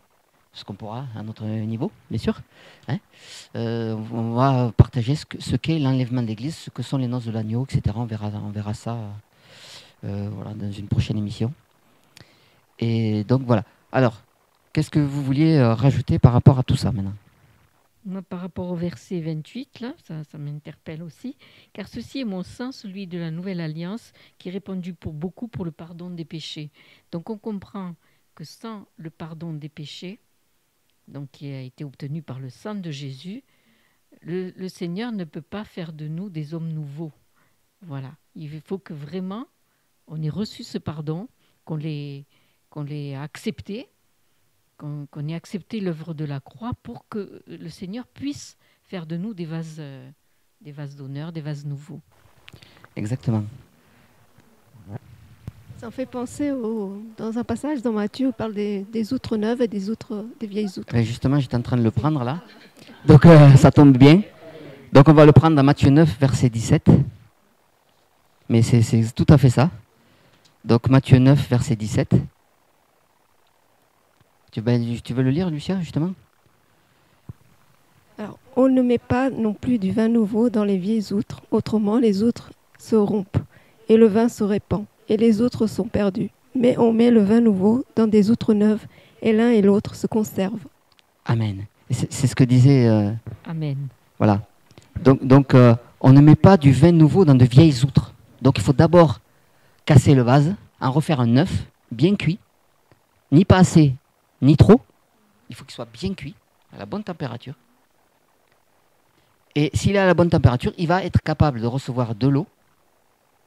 S1: ce qu'on pourra à notre niveau, bien sûr. Hein. On va partager ce qu'est l'enlèvement de l'Église, ce que sont les noces de l'agneau, etc. On verra ça voilà, dans une prochaine émission. Et donc voilà. Alors, qu'est-ce que vous vouliez rajouter par rapport à tout ça maintenant ?
S4: Moi, par rapport au verset 28, là, ça m'interpelle aussi. Car ceci est mon sang, celui de la nouvelle alliance, qui est répandu pour beaucoup pour le pardon des péchés. Donc on comprend que sans le pardon des péchés, donc qui a été obtenu par le sang de Jésus, le Seigneur ne peut pas faire de nous des hommes nouveaux. Voilà. Il faut que vraiment on ait reçu ce pardon, qu'on l'ait accepté, qu'on ait accepté l'œuvre de la croix pour que le Seigneur puisse faire de nous des vases d'honneur, des vases nouveaux.
S1: Exactement.
S2: Ça me fait penser dans un passage dans Matthieu, on parle des outres neuves et des vieilles outres.
S1: Et justement, j'étais en train de le prendre là. Donc ça tombe bien. Donc on va le prendre dans Matthieu 9, verset 17. Mais c'est tout à fait ça. Donc Matthieu 9, verset 17. Tu veux le lire, Lucien, justement ?
S2: Alors, on ne met pas non plus du vin nouveau dans les vieilles outres, autrement les outres se rompent, et le vin se répand, et les outres sont perdues. Mais on met le vin nouveau dans des outres neuves, et l'un et l'autre se conservent.
S1: Amen. Et c'est ce que disait...
S4: Amen.
S1: Voilà. Donc on ne met pas du vin nouveau dans de vieilles outres. Donc il faut d'abord casser le vase, en refaire un neuf, bien cuit, ni pas assez, ni trop. Il faut qu'il soit bien cuit, à la bonne température. Et s'il est à la bonne température, il va être capable de recevoir de l'eau,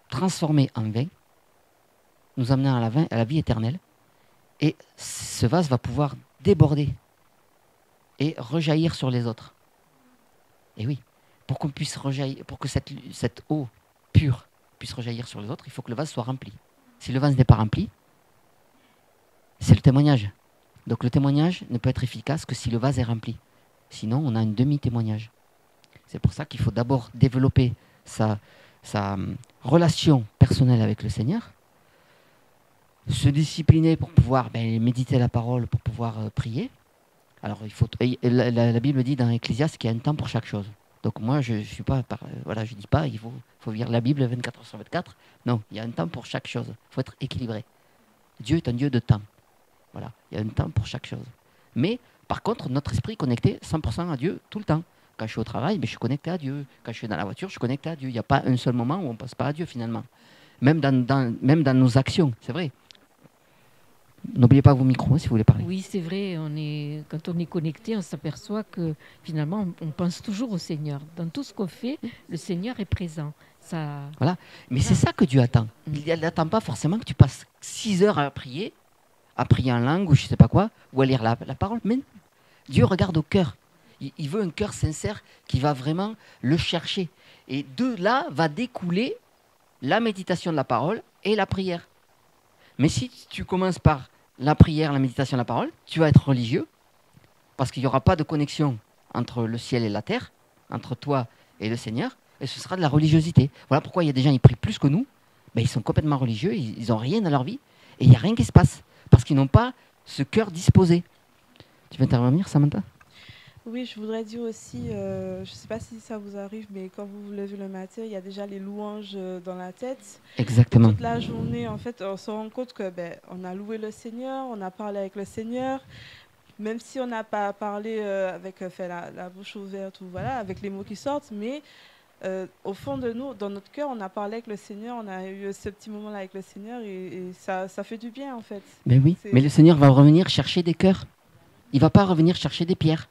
S1: transformée en vin, nous amenant à la vie éternelle. Et ce vase va pouvoir déborder et rejaillir sur les autres. Et oui, pour qu'on puisse rejaillir, pour que cette eau pure puisse rejaillir sur les autres, il faut que le vase soit rempli. Si le vase n'est pas rempli, c'est le témoignage. Donc le témoignage ne peut être efficace que si le vase est rempli. Sinon, on a un demi-témoignage. C'est pour ça qu'il faut d'abord développer sa relation personnelle avec le Seigneur, se discipliner pour pouvoir méditer la parole, pour pouvoir prier. Alors, la Bible dit dans Ecclésiaste qu'il y a un temps pour chaque chose. Donc moi, je suis pas, je dis pas, il faut lire la Bible 24 heures sur 24. Non, il y a un temps pour chaque chose. Il faut être équilibré. Dieu est un Dieu de temps. Voilà, il y a un temps pour chaque chose. Mais, par contre, notre esprit est connecté 100% à Dieu tout le temps. Quand je suis au travail, je suis connecté à Dieu. Quand je suis dans la voiture, je suis connecté à Dieu. Il n'y a pas un seul moment où on ne passe pas à Dieu, finalement. Même dans nos actions, c'est vrai. N'oubliez pas vos micros si vous voulez parler.
S4: Oui, c'est vrai. Quand on est connecté, on s'aperçoit que finalement, on pense toujours au Seigneur. Dans tout ce qu'on fait, le Seigneur est présent. Ça...
S1: Voilà. Mais c'est ça que Dieu attend. Il n'attend pas forcément que tu passes 6 heures à prier en langue ou je ne sais pas quoi, ou à lire la parole. Mais Dieu regarde au cœur. Il veut un cœur sincère qui va vraiment le chercher. Et de là va découler la méditation de la parole et la prière. Mais si tu commences par la prière, la méditation, la parole, tu vas être religieux, parce qu'il n'y aura pas de connexion entre le ciel et la terre, entre toi et le Seigneur, et ce sera de la religiosité. Voilà pourquoi il y a des gens qui prient plus que nous, ils sont complètement religieux, ils n'ont rien dans leur vie, et il n'y a rien qui se passe, parce qu'ils n'ont pas ce cœur disposé. Tu veux intervenir, Samantha ?
S6: Oui, je voudrais dire aussi, je ne sais pas si ça vous arrive, mais quand vous vous levez le matin, il y a déjà les louanges dans la tête.
S1: Exactement.
S6: Et toute la journée, en fait, on se rend compte que on a loué le Seigneur, on a parlé avec le Seigneur, même si on n'a pas parlé avec la bouche ouverte ou voilà, avec les mots qui sortent, mais au fond de nous, dans notre cœur, on a parlé avec le Seigneur, on a eu ce petit moment-là avec le Seigneur et ça fait du bien en fait.
S1: Mais oui,
S6: C'est-
S1: mais le Seigneur va revenir chercher des cœurs. Il va pas revenir chercher des pierres.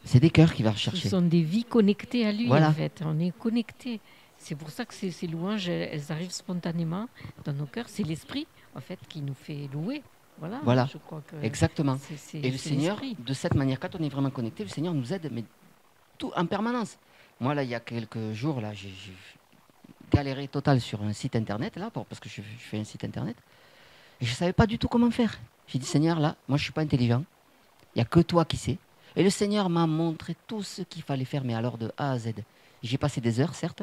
S1: C'est des cœurs qu'il va
S4: Ce
S1: rechercher.
S4: sont des vies connectées à lui,
S1: Voilà.
S4: en fait. On est connectés. C'est pour ça que ces louanges, elles arrivent spontanément dans nos cœurs. C'est l'esprit, en fait, qui nous fait louer. Voilà.
S1: Voilà.
S4: Je crois que
S1: Exactement.
S4: c'est
S1: Et le Seigneur,
S4: l'esprit.
S1: de cette manière, quand on est vraiment connecté, le Seigneur nous aide, mais tout en permanence. Moi, là, il y a quelques jours, là, j'ai galéré total sur un site internet, là, parce que je fais un site internet, et je ne savais pas du tout comment faire. J'ai dit, Seigneur, là, moi, je ne suis pas intelligent. Il n'y a que toi qui sais. Et le Seigneur m'a montré tout ce qu'il fallait faire, mais alors de A à Z. J'ai passé des heures, certes,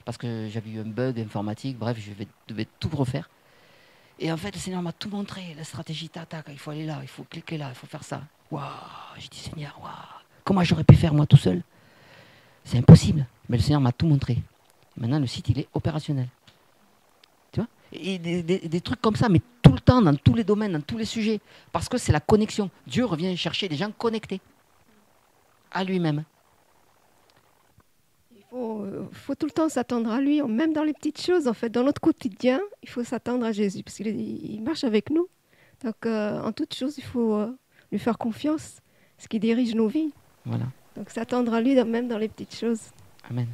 S1: parce que j'avais eu un bug informatique, bref, devais tout refaire. Et en fait, le Seigneur m'a tout montré, la stratégie d'attaque, il faut aller là, il faut cliquer là, il faut faire ça. Waouh, j'ai dit, Seigneur, waouh, comment j'aurais pu faire moi tout seul? C'est impossible. Mais le Seigneur m'a tout montré. Et maintenant, le site, il est opérationnel. Tu vois? Et des trucs comme ça, mais tout le temps, dans tous les domaines, dans tous les sujets. Parce que c'est la connexion. Dieu revient chercher des gens connectés à lui-même.
S2: Il faut tout le temps s'attendre à lui, même dans les petites choses, en fait. Dans notre quotidien, il faut s'attendre à Jésus, parce qu'il marche avec nous. Donc, en toute chose, il faut lui faire confiance, ce qui dirige nos vies.
S1: Voilà.
S2: Donc, s'attendre à lui, même dans les petites choses.
S1: Amen.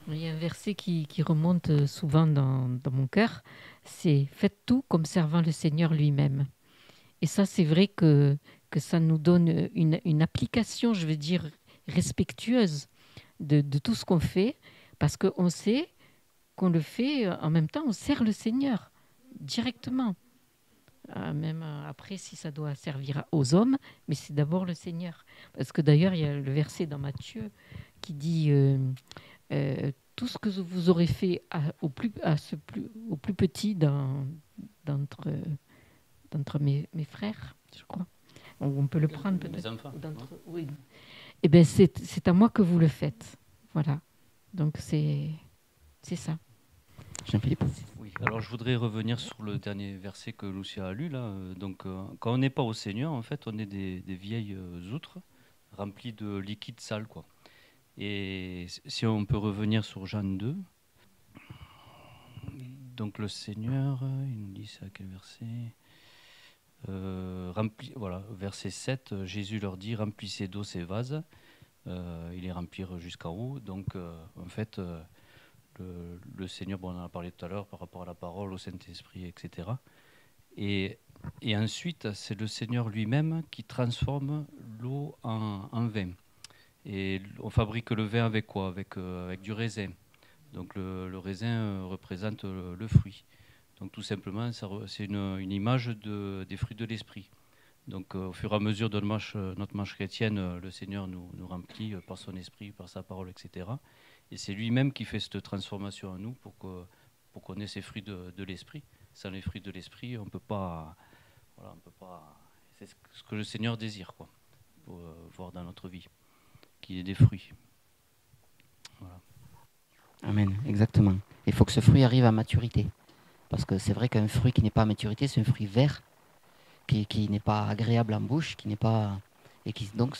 S4: Il y a un verset qui remonte souvent dans mon cœur, c'est « Faites tout comme servant le Seigneur lui-même ». Et ça, c'est vrai que ça nous donne une application, je veux dire, respectueuse de tout ce qu'on fait, parce qu'on sait qu'on le fait, en même temps, on sert le Seigneur directement. Même après, si ça doit servir aux hommes, mais c'est d'abord le Seigneur. Parce que d'ailleurs, il y a le verset dans Matthieu qui dit tout ce que vous aurez fait au plus petit d'entre mes frères, je crois. On peut le prendre peut-être.
S3: Les enfants.
S4: Oui. Eh bien, c'est à moi que vous le faites. Voilà. Donc, c'est ça.
S1: Jean-Philippe?
S3: Oui, alors je voudrais revenir sur le dernier verset que Lucia a lu là. Donc, quand on n'est pas au Seigneur, en fait, on est des vieilles outres remplies de liquide sale, quoi. Et si on peut revenir sur Jean 2, donc le Seigneur, il nous dit ça à quel verset? Voilà, verset 7, Jésus leur dit remplissez d'eau ces vases. Ils les remplirent jusqu'en haut. Donc, en fait, le Seigneur, bon, on en a parlé tout à l'heure par rapport à la parole, au Saint-Esprit, etc. Et ensuite, c'est le Seigneur lui-même qui transforme l'eau en vin. Et on fabrique le vin avec quoi? Avec du raisin. Donc, le raisin représente le fruit. Donc tout simplement, c'est une image des fruits de l'esprit. Donc au fur et à mesure de notre marche chrétienne, le Seigneur nous remplit par son esprit, par sa parole, etc. Et c'est lui-même qui fait cette transformation en nous pour qu'on ait ces fruits de l'esprit. Sans les fruits de l'esprit, on peut pas. Voilà, on peut pas. C'est ce que le Seigneur désire, quoi, pour voir dans notre vie, qu'il y ait des fruits. Voilà.
S1: Amen, exactement. Il faut que ce fruit arrive à maturité. Parce que c'est vrai qu'un fruit qui n'est pas à maturité, c'est un fruit vert, qui n'est pas agréable en bouche, qui n'est pas et qui donc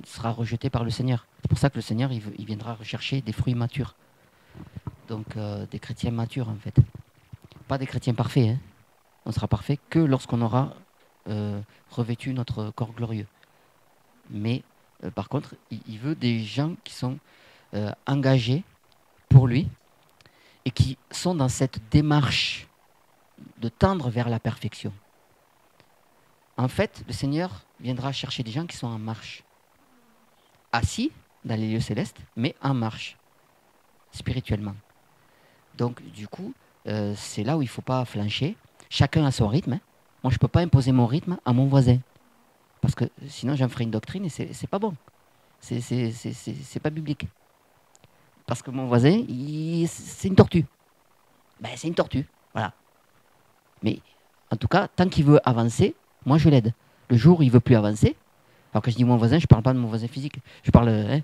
S1: sera rejeté par le Seigneur. C'est pour ça que le Seigneur, il viendra rechercher des fruits matures. Donc des chrétiens matures en fait. Pas des chrétiens parfaits. Hein. On sera parfait que lorsqu'on aura revêtu notre corps glorieux. Mais par contre, il veut des gens qui sont engagés pour lui, et qui sont dans cette démarche de tendre vers la perfection. En fait, le Seigneur viendra chercher des gens qui sont en marche, assis dans les lieux célestes, mais en marche, spirituellement. Donc, du coup, c'est là où il ne faut pas flancher. Chacun a son rythme. Hein. Moi, je ne peux pas imposer mon rythme à mon voisin, parce que sinon, j'en ferai une doctrine et c'est pas bon. C'est pas biblique. Parce que mon voisin, c'est une tortue. Ben, c'est une tortue, voilà. Mais en tout cas, tant qu'il veut avancer, moi je l'aide. Le jour où il ne veut plus avancer, alors que je dis mon voisin, je ne parle pas de mon voisin physique, je parle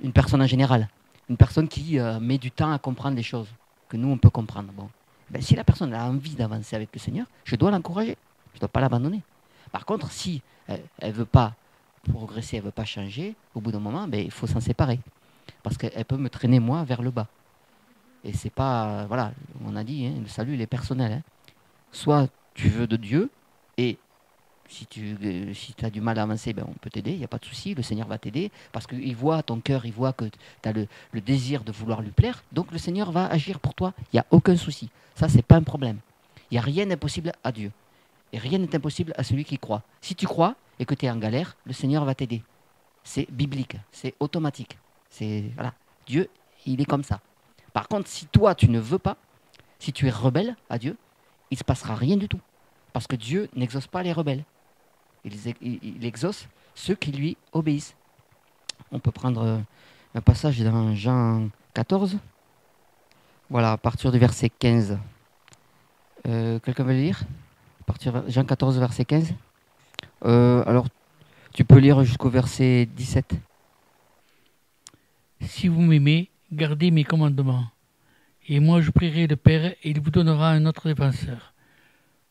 S1: d'une personne en général. Une personne qui met du temps à comprendre les choses, que nous on peut comprendre. Bon. Ben, si la personne a envie d'avancer avec le Seigneur, je dois l'encourager, je ne dois pas l'abandonner. Par contre, si elle ne veut pas progresser, elle ne veut pas changer, au bout d'un moment, ben, il faut s'en séparer. parce qu'elle peut me traîner moi vers le bas. Et c'est pas, voilà, on a dit, le salut il est personnel. Hein. Soit tu veux de Dieu, et si tu as du mal à avancer, ben, on peut t'aider, il n'y a pas de souci, le Seigneur va t'aider, parce qu'il voit ton cœur, il voit que tu as le désir de vouloir lui plaire, donc le Seigneur va agir pour toi, il n'y a aucun souci. Ça, c'est pas un problème. Il n'y a rien d'impossible à Dieu. Et rien n'est impossible à celui qui croit. Si tu crois et que tu es en galère, le Seigneur va t'aider. C'est biblique, c'est automatique. Voilà. Dieu, il est comme ça. Par contre, si toi, tu ne veux pas, si tu es rebelle à Dieu, il ne se passera rien du tout. Parce que Dieu n'exauce pas les rebelles. Il exauce ceux qui lui obéissent. On peut prendre un passage dans Jean 14. Voilà, à partir du verset 15. Quelqu'un veut le lire? À partir de Jean 14, verset 15. Alors, tu peux lire jusqu'au verset 17.
S5: Si vous m'aimez, gardez mes commandements. Et moi je prierai le Père, et il vous donnera un autre défenseur,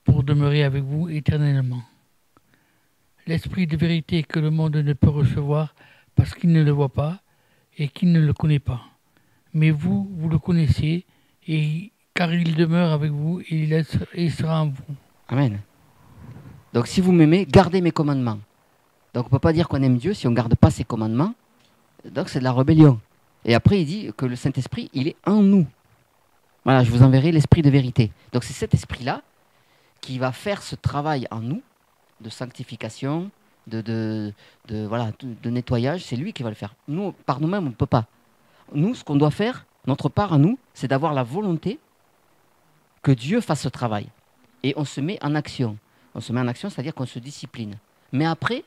S5: pour demeurer avec vous éternellement. L'esprit de vérité que le monde ne peut recevoir, parce qu'il ne le voit pas, et qu'il ne le connaît pas. Mais vous, vous le connaissez, car il demeure avec vous, et il sera en vous.
S1: Amen. Donc si vous m'aimez, gardez mes commandements. Donc on ne peut pas dire qu'on aime Dieu si on ne garde pas ses commandements. Donc c'est de la rébellion. Et après il dit que le Saint-Esprit, il est en nous. Voilà, je vous enverrai l'esprit de vérité. Donc c'est cet esprit-là qui va faire ce travail en nous, de sanctification, de nettoyage. C'est lui qui va le faire. Nous, par nous-mêmes, on ne peut pas. Nous, ce qu'on doit faire, notre part à nous, c'est d'avoir la volonté que Dieu fasse ce travail. Et on se met en action. On se met en action, c'est-à-dire qu'on se discipline. Mais après,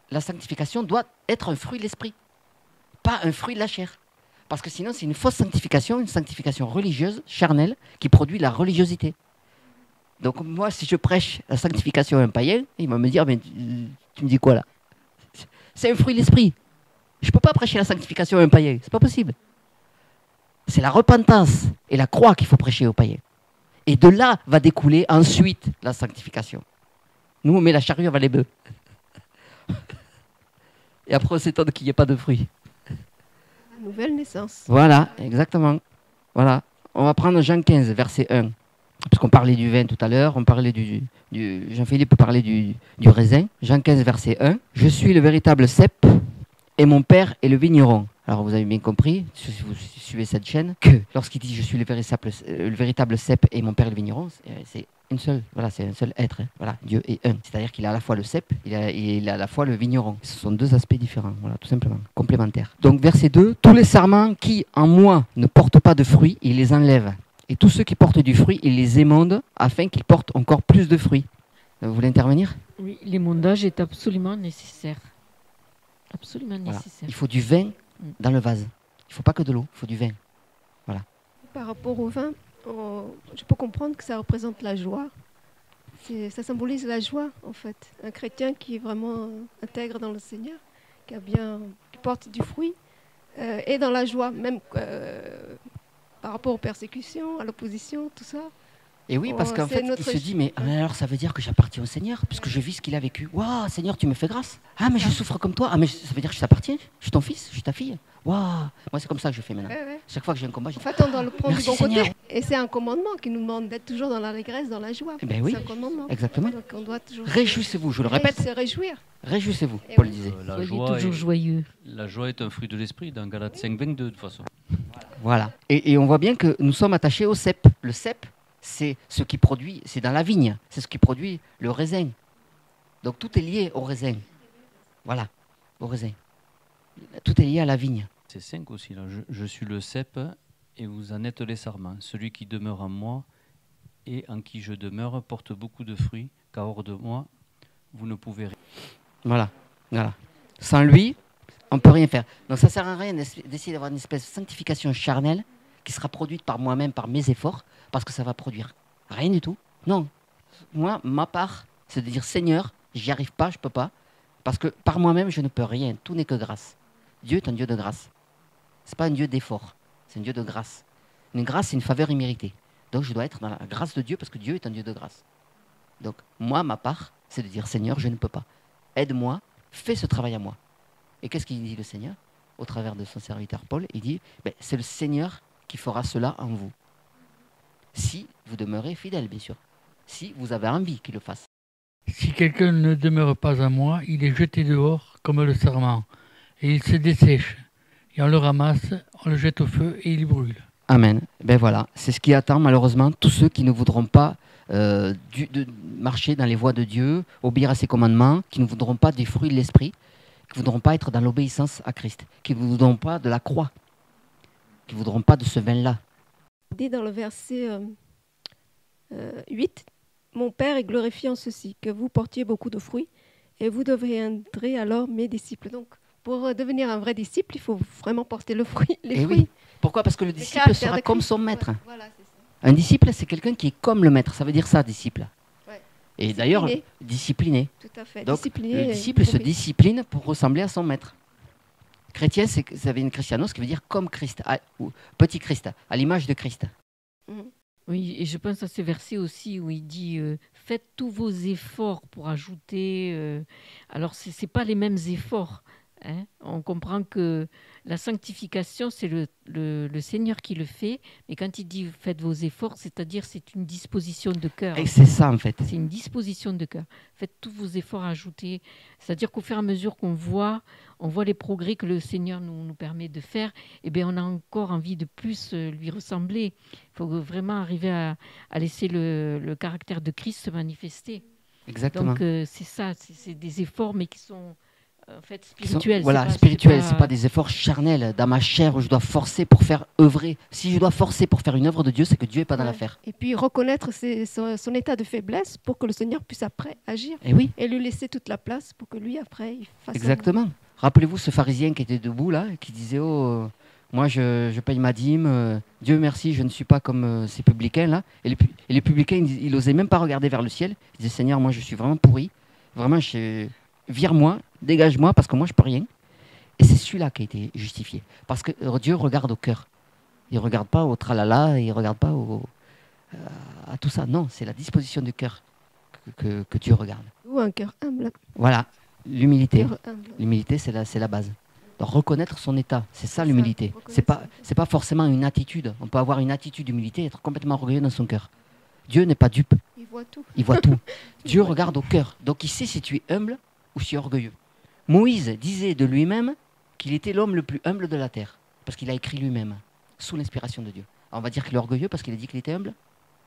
S1: la sanctification doit être un fruit de l'esprit, pas un fruit de la chair. Parce que sinon, c'est une fausse sanctification, une sanctification religieuse, charnelle, qui produit la religiosité. Donc moi, si je prêche la sanctification à un païen, il va me dire, mais tu me dis quoi là? C'est un fruit de l'esprit. Je ne peux pas prêcher la sanctification à un païen, c'est pas possible. C'est la repentance et la croix qu'il faut prêcher aux païens. Et de là va découler ensuite la sanctification. Nous, on met la charrue avant les bœufs. Et après, on s'étonne qu'il n'y ait pas de fruits.
S2: La nouvelle naissance.
S1: Voilà, exactement. Voilà. On va prendre Jean 15, verset 1. Parce qu'on parlait du vin tout à l'heure, on parlait Jean-Philippe parlait du raisin. Jean 15, verset 1. Je suis le véritable cep et mon père est le vigneron. Alors vous avez bien compris, si vous suivez cette chaîne, que lorsqu'il dit je suis le véritable cep et mon père est le vigneron, c'est une seule, voilà, c'est un seul être. Hein. Voilà, Dieu est un. C'est-à-dire qu'il a à la fois le cep et il a à la fois le vigneron. Ce sont deux aspects différents, voilà, tout simplement, complémentaires. Donc verset 2, tous les sarments qui en moi ne portent pas de fruits, il les enlève. Et tous ceux qui portent du fruit, il les émonde afin qu'ils portent encore plus de fruits. Vous voulez intervenir?
S4: Oui, l'émondage est absolument nécessaire. Absolument
S1: Voilà.
S4: nécessaire.
S1: Il faut du vin dans le vase. Il ne faut pas que de l'eau, il faut du vin. Voilà.
S2: Par rapport au vin, je peux comprendre que ça représente la joie. Ça symbolise la joie, en fait. Un chrétien qui est vraiment intègre dans le Seigneur, qui porte du fruit, est dans la joie, même par rapport aux persécutions, à l'opposition, tout ça.
S1: Et oui, parce qu'en fait, il se dit, mais alors ça veut dire que j'appartiens au Seigneur, puisque je vis ce qu'il a vécu. Waouh, Seigneur, tu me fais grâce. Ah, mais je souffre comme toi. Ah, mais ça veut dire que je t'appartiens. Je suis ton fils, je suis ta fille. Waouh. Moi, c'est comme ça que je fais maintenant.
S2: Ouais.
S1: Chaque fois que j'ai un combat, je
S2: En
S1: dis,
S2: fait, on doit le prendre du
S1: merci,
S2: bon
S1: Seigneur.
S2: côté. Et c'est un commandement qui nous demande d'être toujours dans l'allégresse, dans la joie.
S1: Eh ben oui,
S2: c'est un commandement.
S1: exactement.
S2: Donc on doit toujours
S1: Réjouissez-vous, je le répète.
S2: se réjouir.
S1: Réjouissez-vous,
S2: Et
S1: Paul
S2: oui.
S1: disait.
S3: La
S4: Soyez
S3: joie
S4: toujours joyeux.
S3: La joie est un fruit de l'esprit dans Galates 5, 22 de toute façon.
S1: Voilà. Et on voit bien que nous sommes attachés au cep. Le cep, c'est ce qui produit, c'est dans la vigne, c'est ce qui produit le raisin. Donc tout est lié au raisin. Voilà, au raisin. Tout est lié à la vigne.
S3: C'est 5 aussi là. Je suis le cep et vous en êtes les sarments. Celui qui demeure en moi et en qui je demeure porte beaucoup de fruits, car hors de moi, vous ne pouvez rien.
S1: Voilà, voilà. Sans lui, on ne peut rien faire. Donc ça ne sert à rien d'essayer d'avoir une espèce de sanctification charnelle qui sera produite par moi-même, par mes efforts, parce que ça va produire rien du tout. Non. Moi, ma part, c'est de dire Seigneur, j'y arrive pas, je peux pas, parce que par moi-même, je ne peux rien. Tout n'est que grâce. Dieu est un Dieu de grâce. C'est pas un Dieu d'effort, c'est un Dieu de grâce. Une grâce, c'est une faveur imméritée. Donc je dois être dans la grâce de Dieu parce que Dieu est un Dieu de grâce. Donc moi, ma part, c'est de dire Seigneur, je ne peux pas. Aide-moi, fais ce travail à moi. Et qu'est-ce qu'il dit le Seigneur? au travers de son serviteur Paul, il dit, ben, c'est le Seigneur qui fera cela en vous. Si vous demeurez fidèle, bien sûr. Si vous avez envie qu'il le fasse.
S5: Si quelqu'un ne demeure pas en moi, il est jeté dehors comme le sarment, et il se dessèche. Et on le ramasse, on le jette au feu et il brûle.
S1: Amen. Ben voilà, c'est ce qui attend malheureusement tous ceux qui ne voudront pas de marcher dans les voies de Dieu, obéir à ses commandements, qui ne voudront pas des fruits de l'esprit, qui ne voudront pas être dans l'obéissance à Christ, qui ne voudront pas de la croix, qui ne voudront pas de ce vin-là.
S2: Il dit dans le verset 8, « Mon Père est glorifié en ceci, que vous portiez beaucoup de fruits, et vous deviendrez alors mes disciples. » Donc, pour devenir un vrai disciple, il faut vraiment porter les fruits.
S1: Oui. Pourquoi? Parce que le disciple sera comme son maître.
S2: Ouais, voilà, c'est ça.
S1: Un disciple, c'est quelqu'un qui est comme le maître. Ça veut dire ça, disciple.
S2: Ouais.
S1: Et d'ailleurs,
S2: Discipliné.
S1: discipliné.
S2: Tout à fait.
S1: Donc,
S2: Discipliné
S1: le
S2: et
S1: disciple se
S2: obéissant.
S1: discipline pour ressembler à son maître. Chrétien, ça vient de Christianos, qui veut dire comme Christ, ou petit Christ, à l'image de Christ.
S2: Mhm.
S4: Oui, et je pense à ces versets aussi où il dit faites tous vos efforts pour ajouter. Alors, ce n'est pas les mêmes efforts. Hein. On comprend que la sanctification, c'est le Seigneur qui le fait. Mais quand il dit faites vos efforts, c'est-à-dire c'est une disposition de cœur.
S1: Et c'est ça, en fait.
S4: C'est une disposition de cœur. Faites tous vos efforts à ajouter. C'est-à-dire qu'au fur et à mesure qu'on voit, on voit les progrès que le Seigneur nous permet de faire, eh bien, on a encore envie de plus lui ressembler. Il faut vraiment arriver à laisser le caractère de Christ se manifester.
S1: Exactement.
S4: Donc, c'est ça, c'est des efforts, mais qui sont en fait spirituels.
S1: Voilà, spirituels, c'est pas des efforts charnels dans ma chair où je dois forcer pour faire œuvrer. Si je dois forcer pour faire une œuvre de Dieu, c'est que Dieu n'est pas dans
S2: Ouais.
S1: l'affaire.
S2: Et puis reconnaître son état de faiblesse pour que le Seigneur puisse après agir
S1: Et oui,
S2: et lui laisser toute la place pour que lui après il fasse.
S1: exactement. Rappelez-vous ce pharisien qui était debout là, qui disait moi je paye ma dîme, Dieu merci, je ne suis pas comme ces publicains là. Et les publicains, il n'osait même pas regarder vers le ciel. Il disait Seigneur, moi je suis vraiment pourri, vraiment vire-moi, dégage-moi parce que moi je peux rien. Et c'est celui-là qui a été justifié. Parce que Dieu regarde au cœur. Il ne regarde pas au tralala, il ne regarde pas à tout ça. Non, c'est la disposition du cœur que Dieu regarde.
S2: Ou un cœur humble.
S1: Voilà, l'humilité.
S2: Cœur humble.
S1: L'humilité, c'est la base. Donc, reconnaître son état, c'est ça
S2: C'est
S1: l'humilité.
S2: ça,
S1: C'est pas forcément une attitude. On peut avoir une attitude d'humilité et être complètement orgueilleux dans son cœur. Dieu n'est pas dupe,
S2: Il voit tout.
S1: il voit tout. Dieu regarde au cœur. Donc il sait si tu es humble ou si tu es orgueilleux. Moïse disait de lui-même qu'il était l'homme le plus humble de la terre. Parce qu'il a écrit lui-même, sous l'inspiration de Dieu. Alors, on va dire qu'il est orgueilleux parce qu'il a dit qu'il était humble?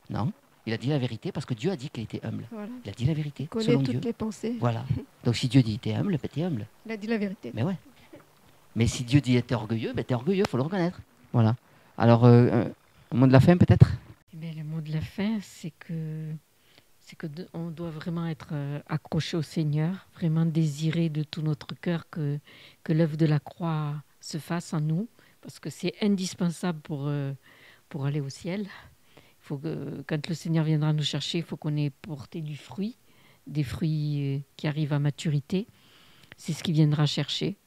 S1: Non. Il a dit la vérité parce que Dieu a dit qu'il était humble.
S2: Voilà.
S1: Il a dit la vérité,
S2: Il connaît
S1: selon
S2: toutes
S1: Dieu.
S2: les pensées.
S1: Voilà. Donc si Dieu dit t'es humble, ben t'es humble.
S2: Il a dit la vérité.
S1: Mais ouais. Mais si Dieu dit t'es orgueilleux, ben t'es orgueilleux, faut le reconnaître. Voilà. Alors, un mot de la fin peut-être?
S4: Eh bien, le mot de la fin, c'est que on doit vraiment être accroché au Seigneur, vraiment désirer de tout notre cœur que l'œuvre de la croix se fasse en nous, parce que c'est indispensable pour aller au ciel. Il faut que, quand le Seigneur viendra nous chercher, il faut qu'on ait porté du fruit, des fruits qui arrivent à maturité. C'est ce qu'il viendra chercher,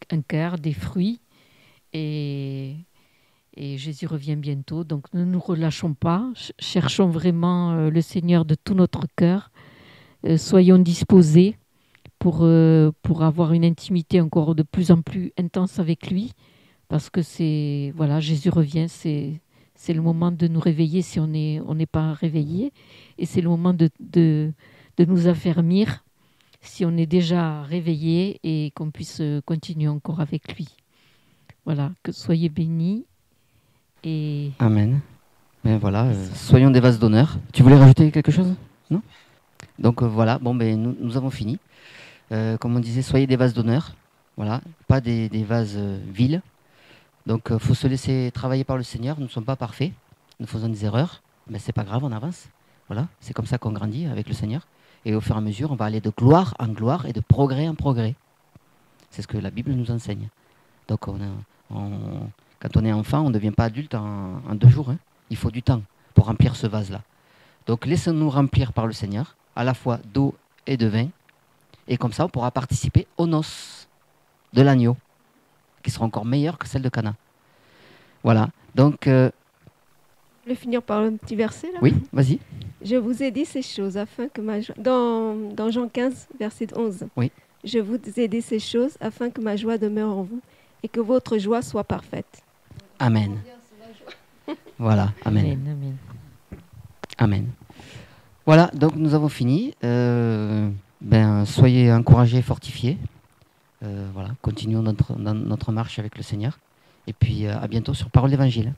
S4: un cœur, des fruits. Et Jésus revient bientôt, donc ne nous relâchons pas, cherchons vraiment le Seigneur de tout notre cœur, soyons disposés pour avoir une intimité encore de plus en plus intense avec lui, parce que Jésus revient, c'est le moment de nous réveiller si on n'est pas réveillé, et c'est le moment de nous affermir si on est déjà réveillé et qu'on puisse continuer encore avec lui. Voilà, que soyez bénis. Et
S1: Amen. Ben voilà, soyons des vases d'honneur. Tu voulais rajouter quelque chose? Non? Donc voilà, bon ben nous avons fini. Comme on disait, soyez des vases d'honneur. Voilà, pas des vases vils. Donc faut se laisser travailler par le Seigneur. Nous ne sommes pas parfaits. Nous faisons des erreurs. Mais c'est pas grave, on avance. Voilà, c'est comme ça qu'on grandit avec le Seigneur. Et au fur et à mesure, on va aller de gloire en gloire et de progrès en progrès. C'est ce que la Bible nous enseigne. Donc quand on est enfant, on ne devient pas adulte en 2 jours. Hein. Il faut du temps pour remplir ce vase-là. Donc laissons-nous remplir par le Seigneur, à la fois d'eau et de vin. Et comme ça, on pourra participer aux noces de l'agneau, qui sera encore meilleure que celle de Cana. Voilà. Donc,
S2: Je vais finir par un petit verset là.
S1: oui, vas-y.
S2: Je vous ai dit ces choses afin que ma joie... Dans Jean 15, verset 11.
S1: Oui.
S2: Je vous ai dit ces choses afin que ma joie demeure en vous et que votre joie soit parfaite.
S1: Amen. Voilà, amen.
S4: Amen, amen.
S1: Amen. Voilà, donc nous avons fini. Soyez encouragés, fortifiés. Voilà, continuons notre marche avec le Seigneur. Et puis à bientôt sur Parole d'Évangile.